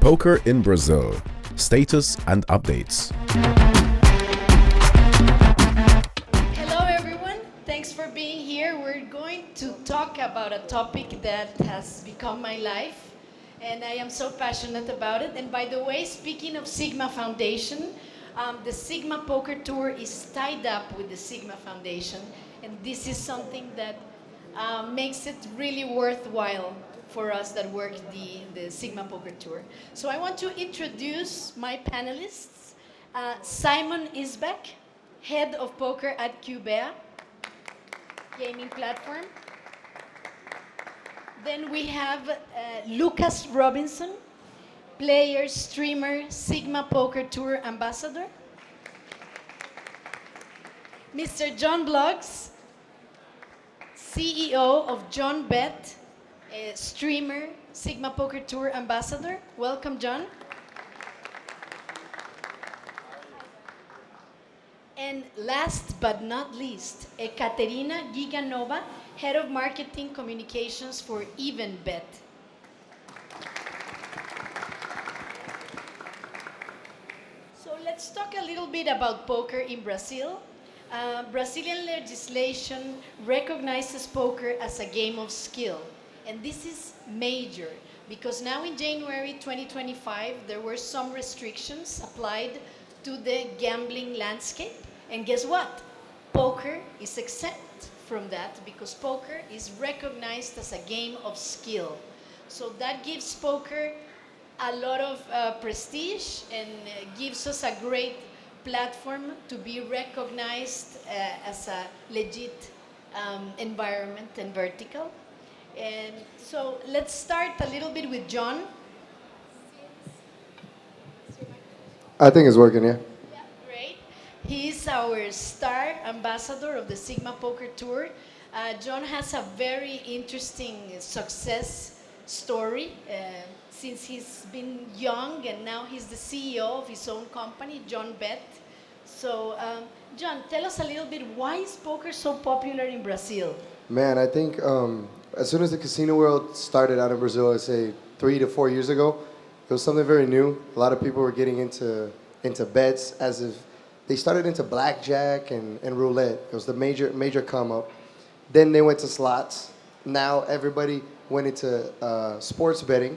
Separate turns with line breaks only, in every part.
Poker in Brazil, status and updates.
Hello everyone, thanks for being here. We're going to talk about a topic that has become my life, and I am so passionate about it. And by the way, speaking of Sigma Foundation, the Sigma Poker Tour is tied up with the Sigma Foundation, and this is something that makes it really worthwhile for us that work the Sigma Poker Tour. So I want to introduce my panelists. Simon Isbäck, head of poker at Cubeia Gaming platform. Then we have Lukas Robinson, player, streamer, Sigma Poker Tour ambassador. Mr. Jon Vlogs, CEO of Jon Bet, streamer, Sigma Poker Tour ambassador. Welcome, Jon. And last but not least, Ekaterina Giganova, head of marketing communications for EvenBet. So let's talk a little bit about poker in Brazil. Brazilian legislation recognizes poker as a game of skill. And this is major because now in January 2025, there were some restrictions applied to the gambling landscape. And guess what? Poker is exempt from that because poker is recognized as a game of skill. So that gives poker a lot of prestige and gives us a great platform to be recognized as a legit environment and vertical. And so let's start a little bit with Jon.
I think it's working, yeah.
Yeah, great. He's our star ambassador of the Sigma Poker Tour. Jon has a very interesting success story since he's been young and now he's the CEO of his own company, Jon Bet. So, Jon, tell us a little bit, why is poker so popular in Brazil?
Man, I think as soon as the casino world started out in Brazil, I'd say 3 to 4 years ago, it was something very new. A lot of people were getting into bets as if they started into blackjack and roulette. It was the major come up. Then they went to slots. Now everybody went into sports betting,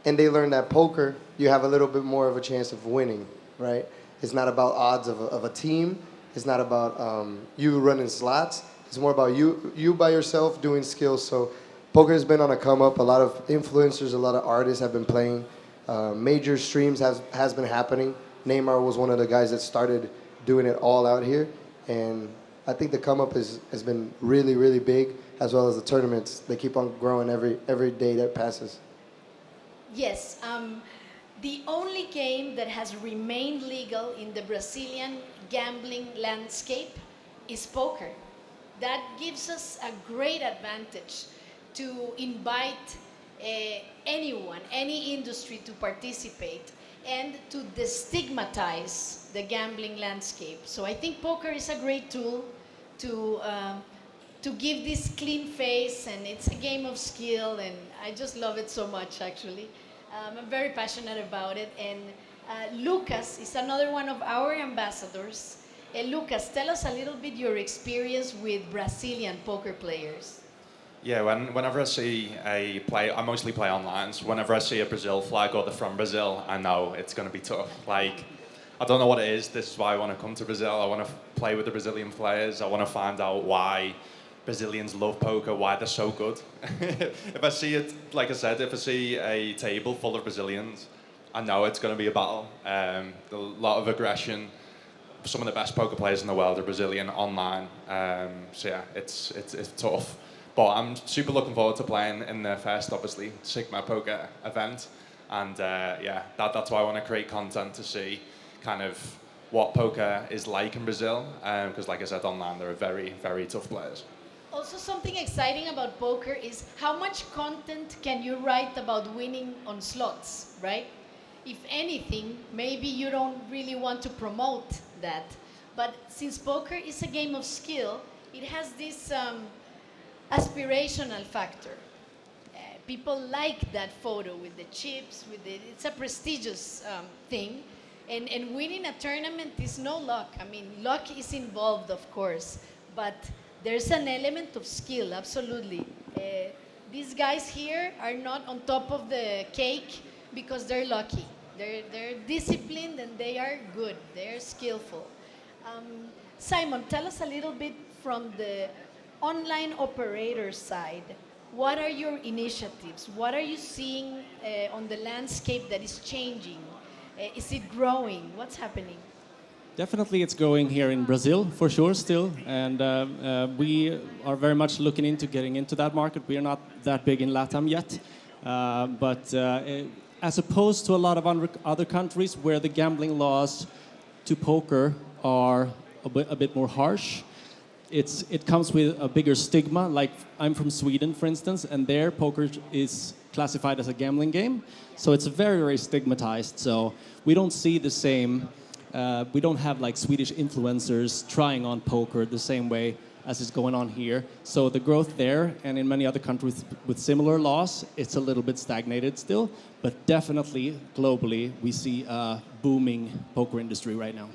and they learned that poker, you have a little bit more of a chance of winning, right? It's not about odds of a team. It's not about you running slots. It's more about you by yourself doing skills. So poker has been on a come up. A lot of influencers, a lot of artists have been playing. Major streams has been happening. Neymar was one of the guys that started doing it all out here. And I think the come up has been really, really big, as well as the tournaments. They keep on growing every day that passes.
Yes. The only game that has remained legal in the Brazilian gambling landscape is poker. That gives us a great advantage to invite anyone, any industry to participate and to destigmatize the gambling landscape. So I think poker is a great tool to give this clean face, and it's a game of skill, and I just love it so much, actually. I'm very passionate about it, and Lukas is another one of our ambassadors. Lukas, tell us a little bit your experience with Brazilian poker players.
Yeah, whenever I see a play, I mostly play online, so whenever I see a Brazil flag or they're from Brazil, I know it's going to be tough. Like, I don't know what it is, this is why I want to come to Brazil. I want to play with the Brazilian players. I want to find out why Brazilians love poker, why they're so good. If I see it, like I said, if I see a table full of Brazilians, I know it's going to be a battle. A lot of aggression. Some of the best poker players in the world are Brazilian online. So yeah, it's tough. But I'm super looking forward to playing in the first, obviously, Sigma Poker event. And yeah, that's why I want to create content to see kind of what poker is like in Brazil. Because like I said, online, there are very, very tough players.
Also, something exciting about poker is how much content can you write about winning on slots, right? If anything, maybe you don't really want to promote that. But since poker is a game of skill, it has this aspirational factor. people like that photo with the chips, it's a prestigious thing. And winning a tournament is no luck. I mean, luck is involved, of course, but there's an element of skill, absolutely. These guys here are not on top of the cake because they're lucky. They're disciplined and they are good. They're skillful. Simon, tell us a little bit from the online operator side. What are your initiatives? What are you seeing on the landscape that is changing? Is it growing? What's happening?
Definitely it's growing here in Brazil, for sure, still. And we are very much looking into getting into that market. We are not that big in LATAM yet. But as opposed to a lot of other countries where the gambling laws to poker are a bit more harsh, it comes with a bigger stigma. Like, I'm from Sweden, for instance, and there poker is classified as a gambling game. So it's very, very stigmatized. So we don't see the same, we don't have like Swedish influencers trying on poker the same way as is going on here. So the growth there, and in many other countries with similar laws, it's a little bit stagnated still. But definitely, globally, we see a booming poker industry right now.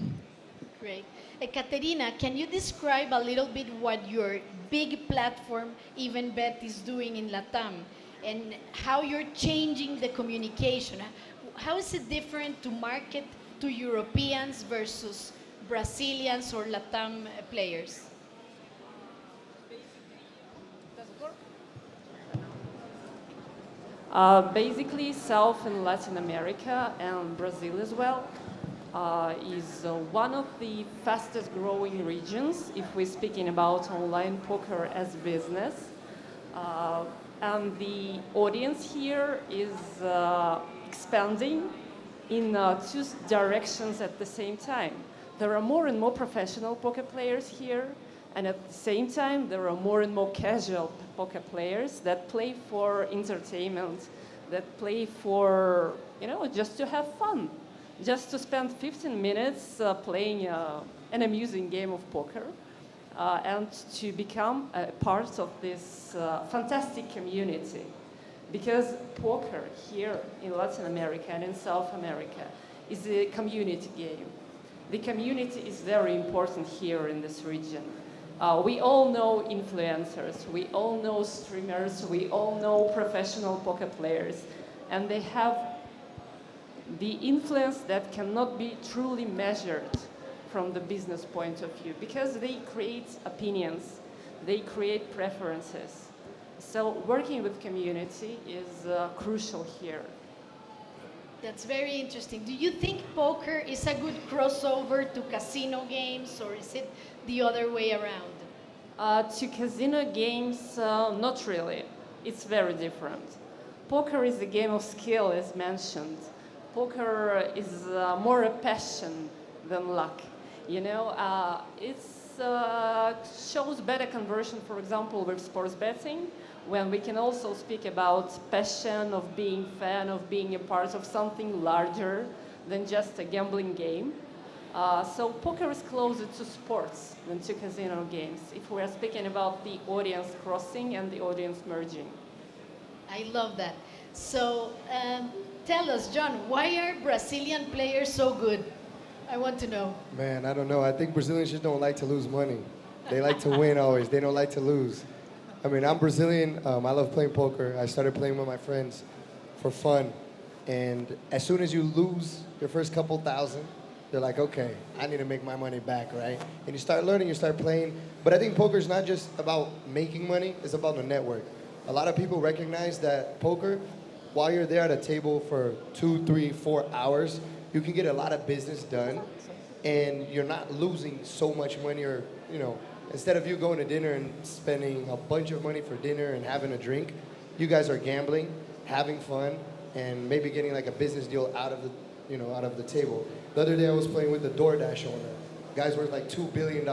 Great. Ekaterina, can you describe a little bit what your big platform, EvenBet, is doing in LATAM and how you're changing the communication? How is it different to market to Europeans versus Brazilians or LATAM players?
Basically, South and Latin America and Brazil as well is one of the fastest growing regions if we're speaking about online poker as business. And the audience here is expanding in two directions at the same time. There are more and more professional poker players here, and at the same time, there are more and more casual poker players that play for entertainment, that play for, just to have fun, just to spend 15 minutes playing an amusing game of poker, and to become a part of this fantastic community. Because poker here in Latin America and in South America is a community game. The community is very important here in this region. We all know influencers, we all know streamers, we all know professional poker players, and they have the influence that cannot be truly measured from the business point of view, because they create opinions, they create preferences. So working with community is crucial here.
That's very interesting. Do you think poker is a good crossover to casino games, or is it the other way around?
To casino games, not really. It's very different. Poker is a game of skill, as mentioned. Poker is more a passion than luck. It shows better conversion, for example, with sports betting, when we can also speak about passion, of being fan, of being a part of something larger than just a gambling game. So poker is closer to sports than to casino games, if we are speaking about the audience crossing and the audience merging.
I love that. So tell us, Jon, why are Brazilian players so good? I want to know.
Man, I don't know. I think Brazilians just don't like to lose money. They like to win always. They don't like to lose. I mean, I'm Brazilian. I love playing poker. I started playing with my friends for fun. And as soon as you lose your first couple thousand, you're like, okay, I need to make my money back, right? And you start learning, you start playing. But I think poker is not just about making money, it's about the network. A lot of people recognize that poker, while you're there at a table for 2, 3, 4 hours, you can get a lot of business done, and you're not losing so much money, or, instead of you going to dinner and spending a bunch of money for dinner and having a drink, you guys are gambling, having fun, and maybe getting like a business deal out of the table. The other day I was playing with the DoorDash owner. Guy's worth like $2 billion,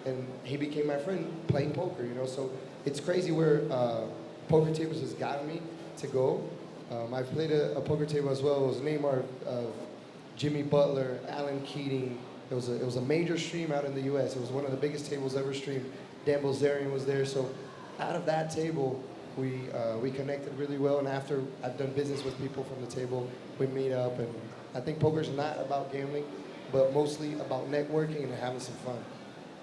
and he became my friend playing poker, So it's crazy where poker tables has gotten me to go. I've played a poker table as well. It was Neymar, Jimmy Butler, Alan Keating. It was a major stream out in the U.S. It was one of the biggest tables ever streamed. Dan Bilzerian was there. So out of that table, we connected really well, and after I've done business with people from the table, we meet up, and I think poker's not about gambling, but mostly about networking and having some fun.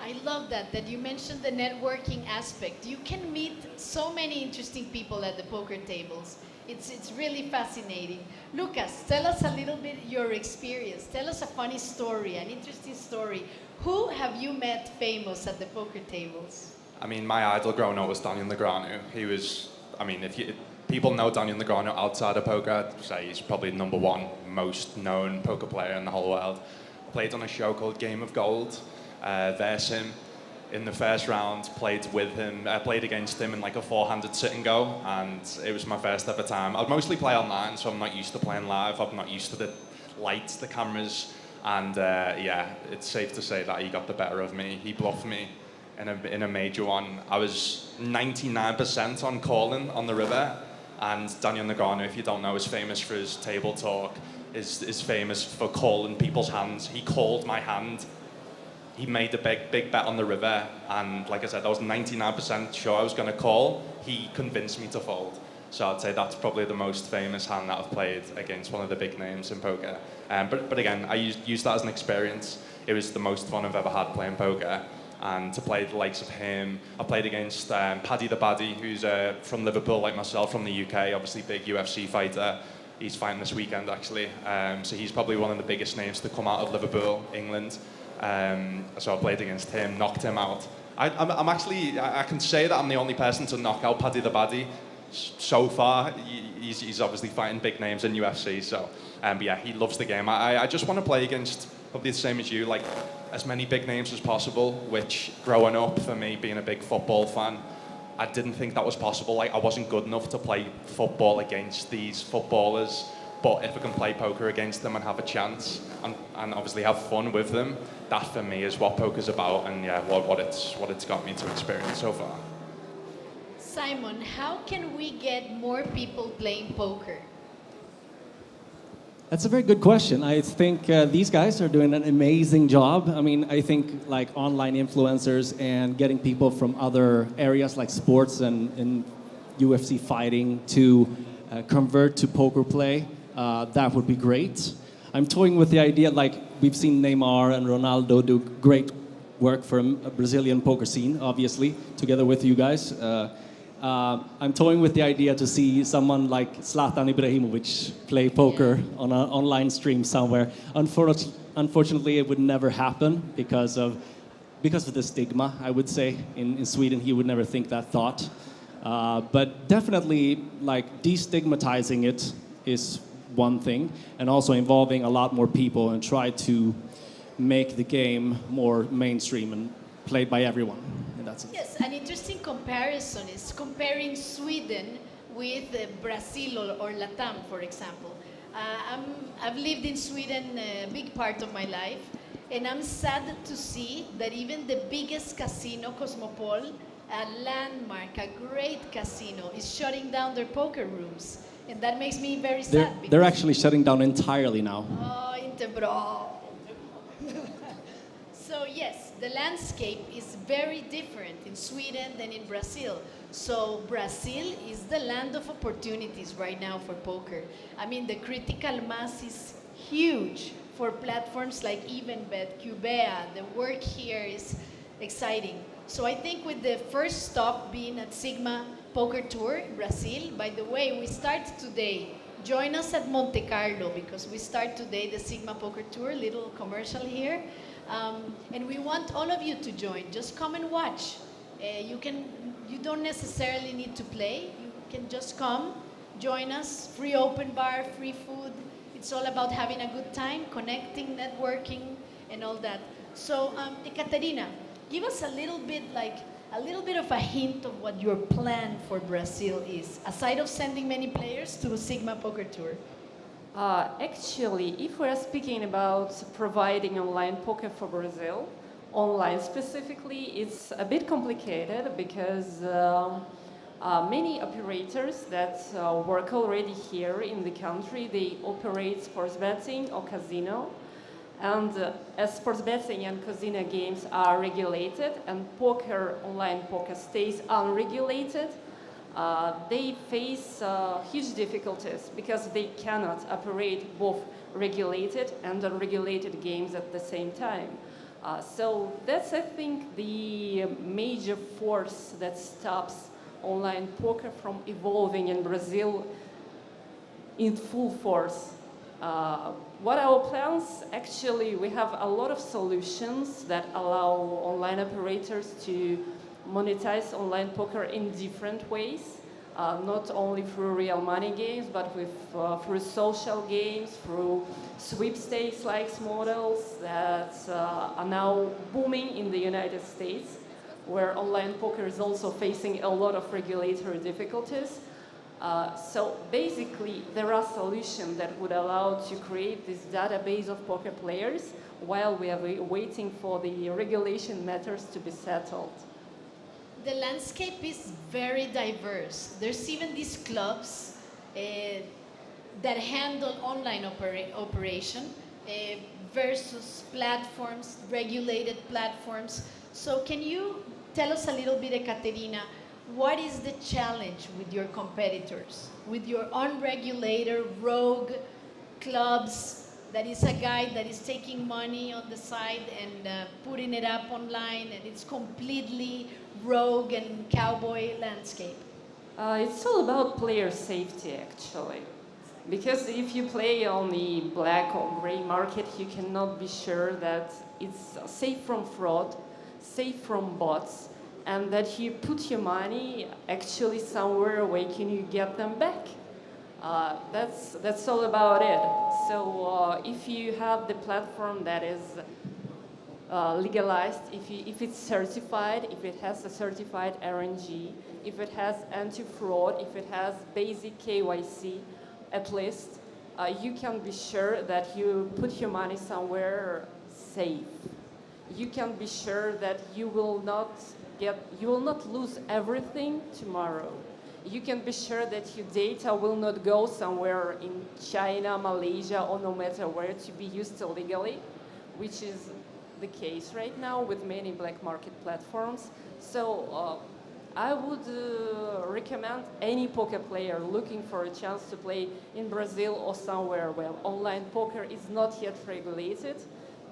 I love that you mentioned the networking aspect. You can meet so many interesting people at the poker tables. It's really fascinating. Lucas, tell us a little bit your experience. Tell us a funny story, an interesting story. Who have you met famous at the poker tables?
I mean, my idol growing up was Daniel Negreanu. He was, I mean, if people know Daniel Negreanu outside of poker, I'd say he's probably number one most known poker player in the whole world. Played on a show called Game of Gold, versus him. In the first round, played against him in like a four-handed sit and go, and it was my first ever time. I'd mostly play online, so I'm not used to playing live. I'm not used to the lights, the cameras, and yeah, it's safe to say that he got the better of me. He bluffed me in a major one. I was 99% on calling on the river, and Daniel Negreanu, if you don't know, is famous for his table talk, is famous for calling people's hands. He called my hand. He made a big bet on the river, and like I said, I was 99% sure I was going to call. He convinced me to fold. So I'd say that's probably the most famous hand that I've played against one of the big names in poker. But again, I used that as an experience. It was the most fun I've ever had playing poker. And to play the likes of him, I played against Paddy the Baddy, who's from Liverpool like myself, from the UK, obviously big UFC fighter. He's fighting this weekend actually. So he's probably one of the biggest names to come out of Liverpool, England. So I played against him, knocked him out. I can say that I'm the only person to knock out Paddy the Baddy so far. He's obviously fighting big names in UFC, so but yeah, he loves the game. I just want to play against, probably the same as you, like as many big names as possible, which growing up, for me, being a big football fan, I didn't think that was possible. Like, I wasn't good enough to play football against these footballers. But if I can play poker against them and have a chance and obviously have fun with them, that for me is what poker's about, and yeah, what it's got me to experience so far.
Simon, how can we get more people playing poker?
That's a very good question. I think these guys are doing an amazing job. I mean, I think like online influencers and getting people from other areas like sports and UFC fighting to convert to poker play, that would be great. I'm toying with the idea, like we've seen Neymar and Ronaldo do great work for a Brazilian poker scene, obviously, together with you guys. I'm toying with the idea to see someone like Zlatan Ibrahimovic play poker on an online stream somewhere. Unfortunately, it would never happen because of the stigma, I would say. In Sweden, he would never think that thought. But definitely, like, destigmatizing it is one thing, and also involving a lot more people and try to make the game more mainstream and played by everyone.
Yes, an interesting comparison is comparing Sweden with Brazil or Latam, for example. I've lived in Sweden a big part of my life, and I'm sad to see that even the biggest casino, Cosmopol, a landmark, a great casino, is shutting down their poker rooms. And that makes me very sad.
They're actually shutting down entirely now.
Oh, inte bra. So yes, the landscape is very different in Sweden than in Brazil. So Brazil is the land of opportunities right now for poker. I mean, the critical mass is huge for platforms like EvenBet, Cubeia. The work here is exciting. So I think with the first stop being at Sigma Poker Tour in Brazil, by the way, we start today. Join us at Monte Carlo because we start today the Sigma Poker Tour, little commercial here. And we want all of you to join. Just come and watch. You don't necessarily need to play. You can just come, join us. Free open bar, free food. It's all about having a good time, connecting, networking, and all that. So, Ekaterina, give us a little bit of a hint of what your plan for Brazil is, aside of sending many players to Sigma Poker Tour.
Actually, if we're speaking about providing online poker for Brazil, online specifically, it's a bit complicated because many operators that work already here in the country, they operate sports betting or casino. And as sports betting and casino games are regulated and online poker stays unregulated, they face huge difficulties because they cannot operate both regulated and unregulated games at the same time. So that's, I think, the major force that stops online poker from evolving in Brazil in full force. What our plans, actually, we have a lot of solutions that allow online operators to monetize online poker in different ways, not only through real money games, but through social games, through sweepstakes-like models that are now booming in the United States, where online poker is also facing a lot of regulatory difficulties. So basically, there are solutions that would allow to create this database of poker players while we are waiting for the regulation matters to be settled.
The landscape is very diverse. There's even these clubs that handle online operation versus platforms, regulated platforms. So can you tell us a little bit, Ekaterina, what is the challenge with your competitors, with your unregulated rogue clubs? That is a guy that is taking money on the side and putting it up online, and it's completely rogue and cowboy landscape.
It's all about player safety, actually. Because if you play on the black or gray market, you cannot be sure that it's safe from fraud, safe from bots, and that you put your money actually somewhere where can you get them back. That's all about it. So if you have the platform that is legalized, if it's certified, if it has a certified RNG, if it has anti-fraud, if it has basic KYC, at least, you can be sure that you put your money somewhere safe. You can be sure that you will not lose everything tomorrow. You can be sure that your data will not go somewhere in China, Malaysia, or no matter where to be used illegally, which is the case right now with many black market platforms. So I would recommend any poker player looking for a chance to play in Brazil or somewhere where online poker is not yet regulated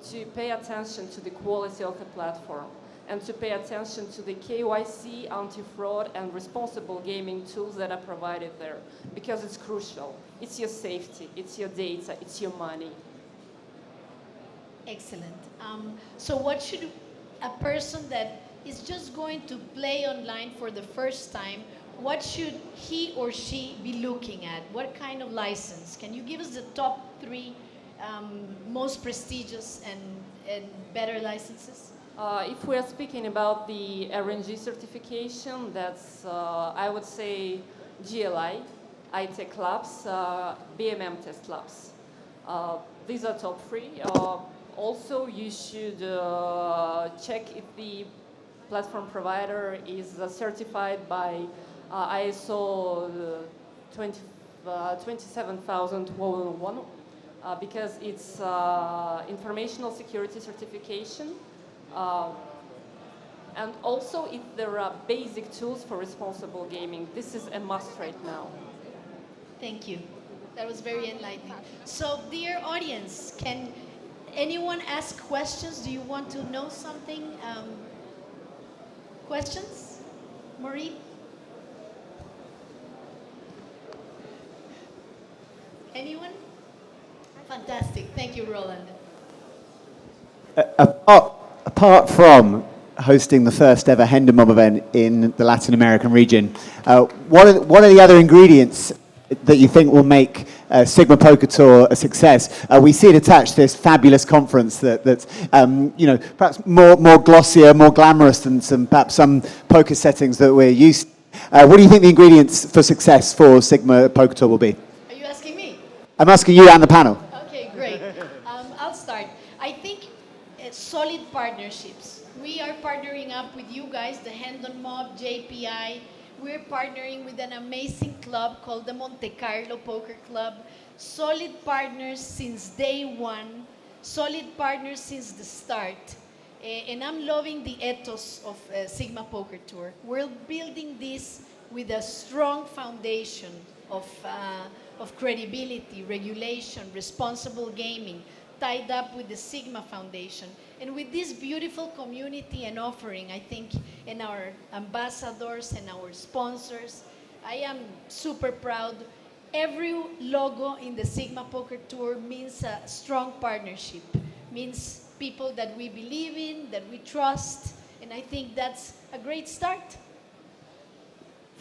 to pay attention to the quality of the platform and to pay attention to the KYC, anti-fraud, and responsible gaming tools that are provided there, because it's crucial. It's your safety, it's your data, it's your money.
Excellent. So what should a person that is just going to play online for the first time, what should he or she be looking at? What kind of license? Can you give us the top 3 most prestigious and better licenses?
If we are speaking about the RNG certification, that's, I would say, GLI, ITech Labs, BMM Test Labs. These are top 3. Also, you should check if the platform provider is certified by ISO 27001, because it's informational security certification. And also, if there are basic tools for responsible gaming, this is a must right now.
Thank you. That was very enlightening. So, dear audience, can anyone ask questions? Do you want to know something? Questions? Maureen? Anyone? Fantastic. Thank you, Roland.
Apart from hosting the first ever Hendon Mob event in the Latin American region, what are the other ingredients that you think will make Sigma Poker Tour a success? We see it attached to this fabulous conference that's perhaps more glossier, more glamorous than perhaps some poker settings that we're used to. What do you think the ingredients for success for Sigma Poker Tour will be?
Are you asking me?
I'm asking you and the panel.
Okay, great. I'll start. I think solid partnerships. We are partnering up with you guys, the Hendon Mob, JPI. We're partnering with an amazing club called the Monte Carlo Poker Club. Solid partners since day one, solid partners since the start. And I'm loving the ethos of Sigma Poker Tour. We're building this with a strong foundation of credibility, regulation, responsible gaming, tied up with the Sigma Foundation. And with this beautiful community and offering, I think, and our ambassadors and our sponsors, I am super proud. Every logo in the Sigma Poker Tour means a strong partnership, means people that we believe in, that we trust, and I think that's a great start.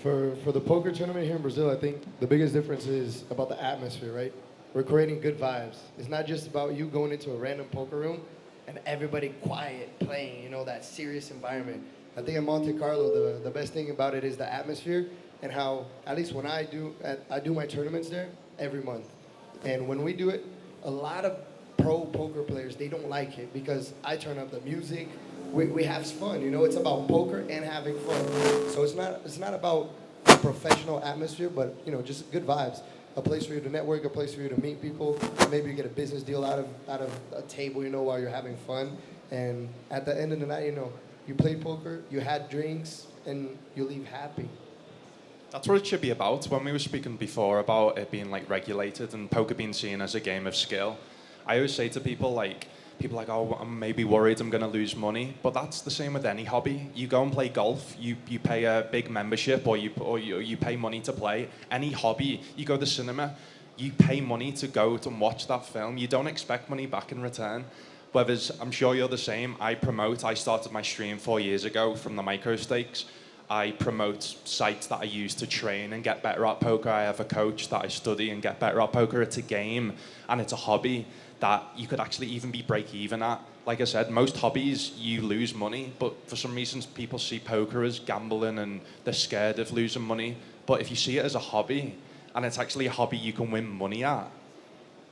For the poker tournament here in Brazil, I think the biggest difference is about the atmosphere, right? We're creating good vibes. It's not just about you going into a random poker room and everybody quiet playing, you know, that serious environment. I think in Monte Carlo, the best thing about it is the atmosphere and how, at least when I do my tournaments there every month. And when we do it, a lot of pro poker players, they don't like it because I turn up the music. We have fun, you know, it's about poker and having fun. So it's not about a professional atmosphere, but, you know, just good vibes. A place for you to network, a place for you to meet people. Maybe you get a business deal out of a table, you know, while you're having fun. And at the end of the night, you know, you played poker, you had drinks, and you leave happy.
That's what it should be about. When we were speaking before about it being like regulated and poker being seen as a game of skill, I always say to people like, oh, I'm maybe worried I'm going to lose money, but that's the same with any hobby. You go and play golf, you pay a big membership, or you pay money to play. Any hobby, you go to the cinema, you pay money to go and watch that film. You don't expect money back in return. Whereas I'm sure you're the same. I started my stream 4 years ago from the micro stakes. I promote sites that I use to train and get better at poker. I have a coach that I study and get better at poker. It's a game and it's a hobby that you could actually even be break even at. Like I said, most hobbies you lose money, but for some reasons people see poker as gambling and they're scared of losing money. But if you see it as a hobby and it's actually a hobby you can win money at,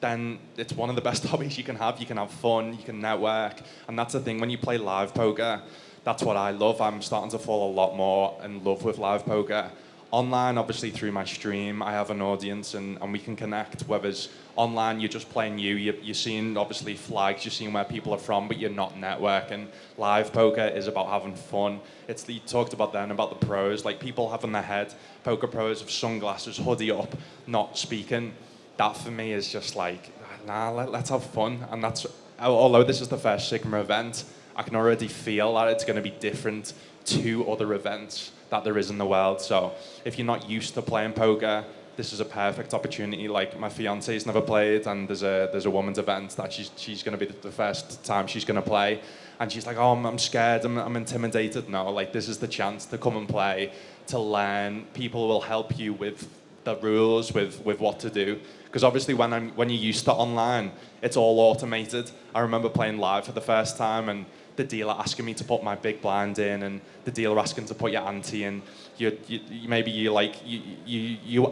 then it's one of the best hobbies you can have. You can have fun, you can network, and that's the thing when you play live poker. That's what I love. I'm starting to fall a lot more in love with live poker. Online, obviously through my stream, I have an audience and we can connect. Whereas online, you're just playing you're seeing obviously flags, you're seeing where people are from, but you're not networking. Live poker is about having fun. You talked about then about the pros, like people have in their head, poker pros with sunglasses, hoodie up, not speaking. That for me is just like, nah, let's have fun. And that's, although this is the first Sigma event, I can already feel that it's going to be different to other events that there is in the world. So if you're not used to playing poker, this is a perfect opportunity. Like my fiance's never played, and there's a women's event that she's going to be the first time she's going to play, and she's like, oh, I'm scared, I'm intimidated. No, like this is the chance to come and play, to learn. People will help you with the rules, with what to do. Because obviously when you're used to online, it's all automated. I remember playing live for the first time and the dealer asking me to put my big blind in, and the dealer asking to put your ante in. You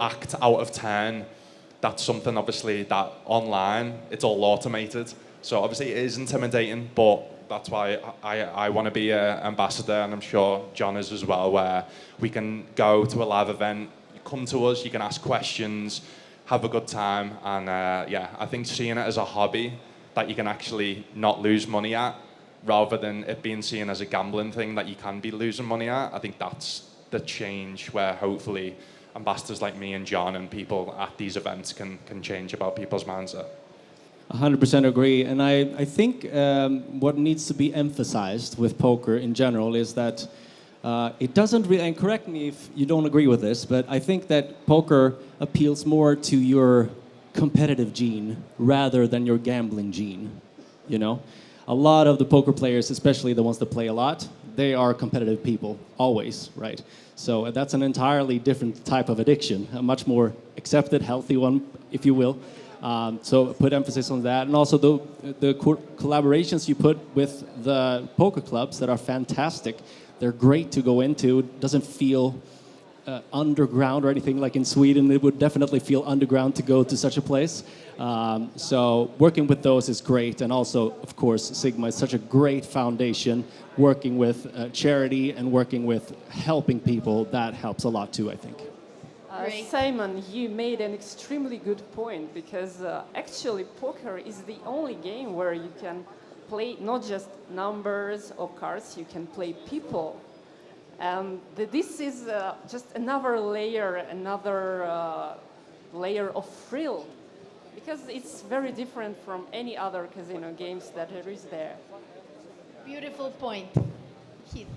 act out of turn. That's something obviously that online it's all automated. So obviously it is intimidating, but that's why I want to be an ambassador, and I'm sure Jon is as well, where we can go to a live event, you come to us, you can ask questions, have a good time, and I think seeing it as a hobby that you can actually not lose money at, rather than it being seen as a gambling thing that you can be losing money at. I think that's the change where hopefully ambassadors like me and Jon and people at these events can change about people's mindset.
100% agree. And I think what needs to be emphasized with poker in general is that it doesn't really, and correct me if you don't agree with this, but I think that poker appeals more to your competitive gene rather than your gambling gene, you know? A lot of the poker players, especially the ones that play a lot, they are competitive people, always, right? So that's an entirely different type of addiction, a much more accepted, healthy one, if you will. So put emphasis on that. And also the collaborations you put with the poker clubs that are fantastic. They're great to go into. It doesn't feel underground or anything like in Sweden. It would definitely feel underground to go to such a place. So working with those is great. And also, of course, Sigma is such a great foundation. Working with charity and working with helping people, that helps a lot too, I think.
Simon, you made an extremely good point, because actually poker is the only game where you can play not just numbers or cards, you can play people. And this is just another layer of thrill, because it's very different from any other casino games that there is there.
Beautiful point. Keith.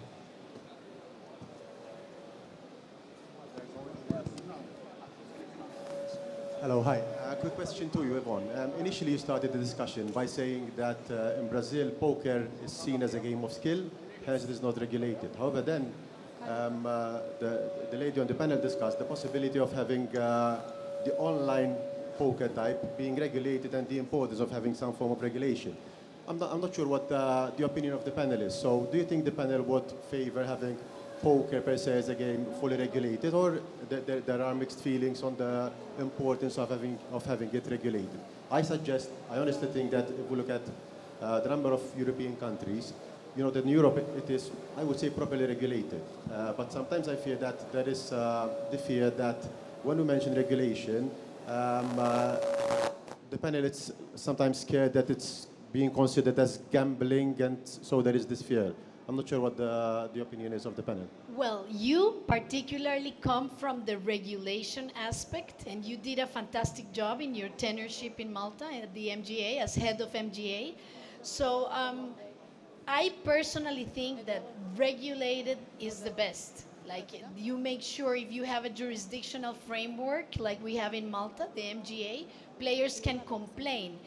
Hello, hi. Quick question to you, Yvonne. Initially, you started the discussion by saying that in Brazil, poker is seen as a game of skill, hence it is not regulated. However, then the lady on the panel discussed the possibility of having the online poker type being regulated and the importance of having some form of regulation. I'm not sure what the opinion of the panel is. So do you think the panel would favor having poker per se as a game fully regulated, or there are mixed feelings on the importance of having it regulated? I honestly think that if we look at the number of European countries, you know, that in Europe it is, I would say, properly regulated. But sometimes I fear that there is the fear that when we mention regulation, the panel is sometimes scared that it's being considered as gambling, and so there is this fear. I'm not sure what the opinion is of the panel.
Well, you particularly come from the regulation aspect, and you did a fantastic job in your tenureship in Malta at the MGA as head of MGA. So I personally think that regulated is the best. Like, you make sure if you have a jurisdictional framework like we have in Malta, the MGA, players can complain.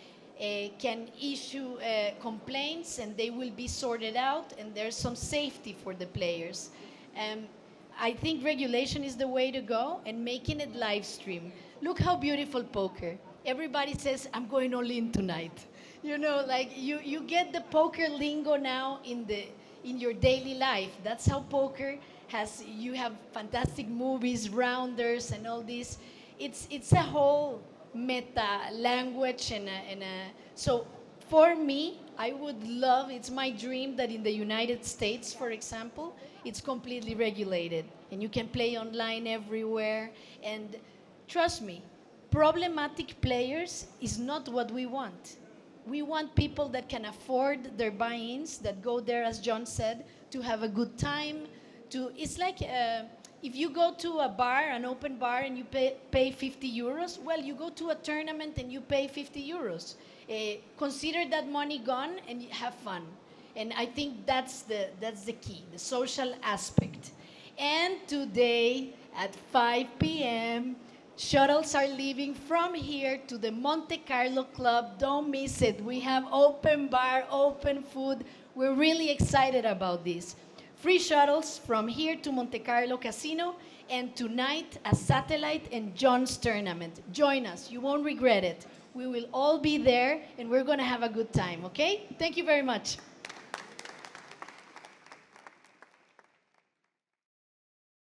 Can issue complaints, and they will be sorted out, and there's some safety for the players. I think regulation is the way to go, and making it live stream. Look how beautiful poker. Everybody says, I'm going all in tonight. You know, like you get the poker lingo now in your daily life. That's how poker has, you have fantastic movies, rounders, and all this. It's a whole meta language so for me, I would love, it's my dream that in the United States, for example, it's completely regulated and you can play online everywhere. And trust me, problematic players is not what we want. We want people that can afford their buy-ins, that go there, as Jon said, to have a good time. It's like if you go to a bar, an open bar, and you pay 50 euros, well, you go to a tournament and you pay 50 euros. Consider that money gone and have fun. And I think that's the key, the social aspect. And today at 5 p.m., shuttles are leaving from here to the Monte Carlo Club. Don't miss it. We have open bar, open food. We're really excited about this. Free shuttles from here to Monte Carlo Casino, and tonight a satellite and Jon's tournament. Join us. You won't regret it. We will all be there, and we're going to have a good time, okay? Thank you very much.